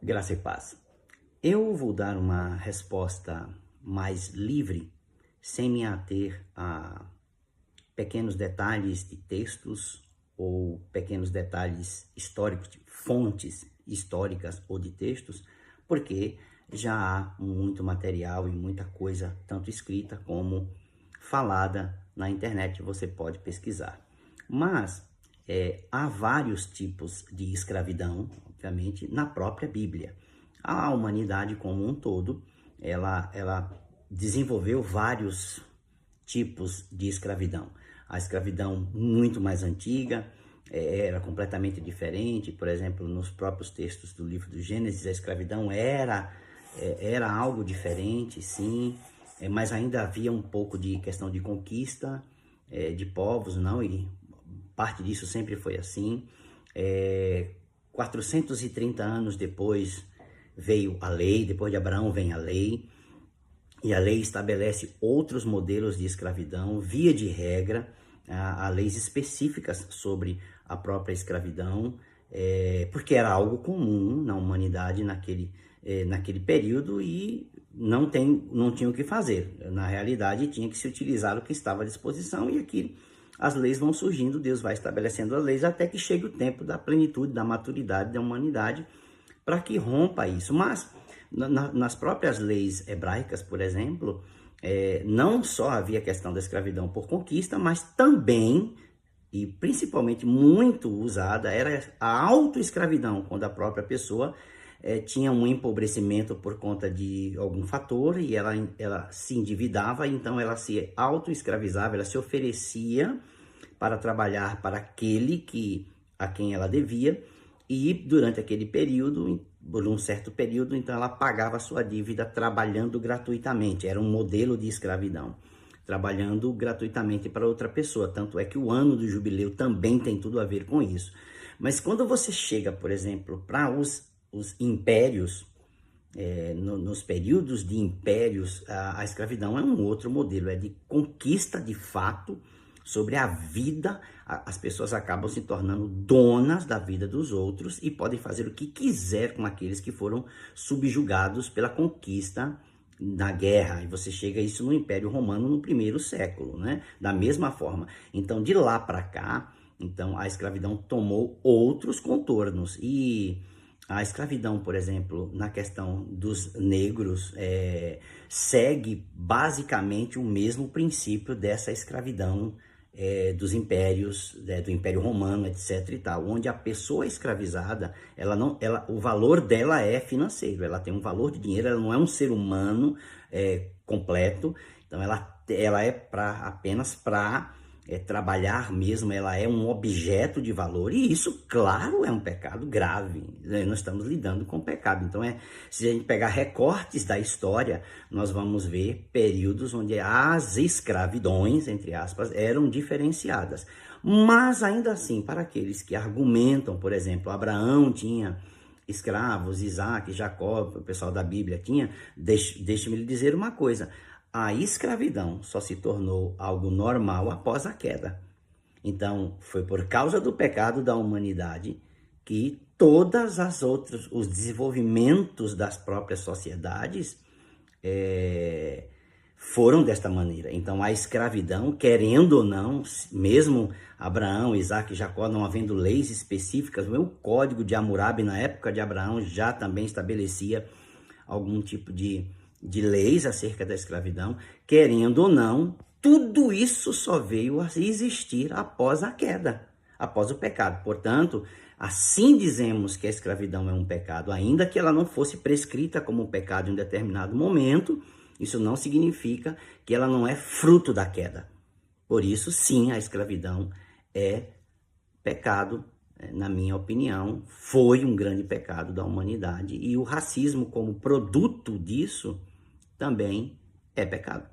Graça e paz. Eu vou dar uma resposta mais livre, sem me ater a pequenos detalhes de textos ou pequenos detalhes históricos, de fontes históricas ou de textos, porque já há muito material e muita coisa, tanto escrita como falada na internet, você pode pesquisar. Mas há vários tipos de escravidão, obviamente, na própria Bíblia. A humanidade como um todo, ela desenvolveu vários tipos de escravidão. A escravidão muito mais antiga era completamente diferente. Por exemplo, nos próprios textos do livro do Gênesis, a escravidão era algo diferente, sim, mas ainda havia um pouco de questão de conquista de povos, não? E parte disso sempre foi assim. 430 anos depois veio a lei, depois de Abraão vem a lei, e a lei estabelece outros modelos de escravidão, via de regra, há leis específicas sobre a própria escravidão, porque era algo comum na humanidade naquele período e não tinha o que fazer. Na realidade, tinha que se utilizar o que estava à disposição, e aqui as leis vão surgindo, Deus vai estabelecendo as leis até que chegue o tempo da plenitude, da maturidade da humanidade, para que rompa isso. Mas nas próprias leis hebraicas, por exemplo, não só havia a questão da escravidão por conquista, mas também, e principalmente muito usada, era a autoescravidão, quando a própria pessoa tinha um empobrecimento por conta de algum fator e ela se endividava, então ela se autoescravizava, ela se oferecia para trabalhar para aquele a quem ela devia, e durante aquele período, por um certo período, então ela pagava a sua dívida trabalhando gratuitamente. Era um modelo de escravidão, trabalhando gratuitamente para outra pessoa. Tanto é que o ano do jubileu também tem tudo a ver com isso. Mas quando você chega, por exemplo, para os impérios, nos períodos de impérios, a escravidão é um outro modelo, é de conquista de fato sobre a vida. As pessoas acabam se tornando donas da vida dos outros e podem fazer o que quiser com aqueles que foram subjugados pela conquista na guerra. E você chega a isso no Império Romano no primeiro século, né? Da mesma forma. Então, de lá para cá, então, a escravidão tomou outros contornos. E a escravidão, por exemplo, na questão dos negros, segue basicamente o mesmo princípio dessa escravidão dos impérios, do Império Romano, etc. e tal, onde a pessoa escravizada, o valor dela é financeiro, ela tem um valor de dinheiro, ela não é um ser humano completo, então ela é apenas para trabalhar mesmo, ela é um objeto de valor, e isso, claro, é um pecado grave, né? Nós estamos lidando com pecado. Então, se a gente pegar recortes da história, nós vamos ver períodos onde as escravidões, entre aspas, eram diferenciadas. Mas, ainda assim, para aqueles que argumentam, por exemplo, Abraão tinha escravos, Isaac, Jacó, o pessoal da Bíblia tinha, deixe-me lhe dizer uma coisa: a escravidão só se tornou algo normal após a queda. Então, foi por causa do pecado da humanidade que todas as outras, os desenvolvimentos das próprias sociedades foram desta maneira. Então, a escravidão, querendo ou não, mesmo Abraão, Isaac e Jacó não havendo leis específicas, o Código de Hammurabi, na época de Abraão, já também estabelecia algum tipo de leis acerca da escravidão, querendo ou não, tudo isso só veio a existir após a queda, após o pecado. Portanto, assim dizemos que a escravidão é um pecado, ainda que ela não fosse prescrita como um pecado em um determinado momento, isso não significa que ela não é fruto da queda. Por isso, sim, a escravidão é pecado. Na minha opinião, foi um grande pecado da humanidade, e o racismo como produto disso também é pecado.